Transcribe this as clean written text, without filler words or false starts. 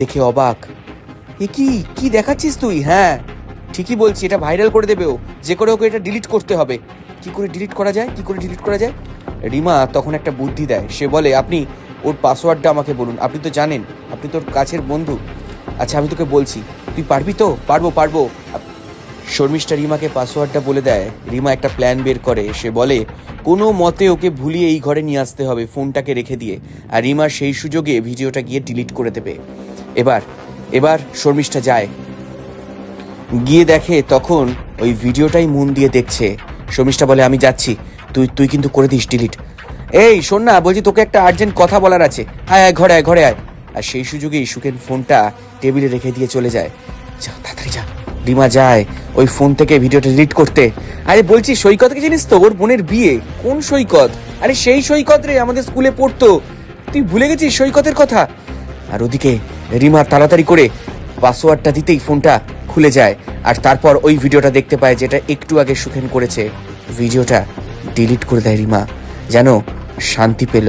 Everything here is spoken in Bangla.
দেখে অবাক। এ কি কি দেখাচ্ছিস তুই? হ্যাঁ ঠিকই বলছি, এটা ভাইরাল করে দেবে ও, যে করে ওকে এটা ডিলিট করতে হবে। কি করে ডিলিট করা যায়, কি করে ডিলিট করা যায়? রিমা তখন একটা বুদ্ধি দেয়, সে বলে আপনি ওর পাসওয়ার্ডটা আমাকে বলুন, আপনি তো জানেন, আপনি তোর কাছের বন্ধু। আচ্ছা আমি তোকে বলছি, তুই পারবি তো? পারবো পারবো। শর্মিষ্ঠা রিমাকে পাসওয়ার্ডটা বলে দেয়। রিমা একটা প্ল্যান বের করে, সে বলে কোনো মতে ওকে ভুলিয়ে এই ঘরে নিয়ে আসতে হবে ফোনটাকে রেখে দিয়ে, আর রিমা সেই সুযোগে ভিডিওটা গিয়ে ডিলিট করে দেবে। এবার এবার শর্মিষ্ঠা যায়, গিয়ে দেখে তখন ওই ভিডিওটাই মন দিয়ে দেখছে। শর্মিষ্ঠা বলে আমি যাচ্ছি, তুই তুই কিন্তু করে দিস ডিলিট। এই শোন না, বলছি তোকে একটা আর্জেন্ট কথা বলার আছে, আয় আয় ঘরে আয় ঘরে আয়। আর সেই সুযোগেই সুখেন ফোনটা টেবিলে রেখে দিয়ে চলে যায়। যা তাড়াতাড়ি যা। রিমা যায় ওই ফোন থেকে ভিডিওটা ডিলিট করতে। আরে বলছি সৈকতকে জানিস তো, ওর বোনের বিয়ে। কোন সৈকত? আরে সেই সৈকত রে, আমাদের স্কুলে পড়তো। তুই ভুলে গেছিস সৈকতের কথা? আর ওদিকে রিমা তাড়াতাড়ি করে পাসওয়ার্ডটা দিতেই ফোনটা খুলে যায়, আর তারপর ওই ভিডিওটা দেখতে পায় যেটা একটু আগে সুখেন করেছে। ভিডিওটা ডিলিট করে দেয় রিমা, যেন শান্তি পেল।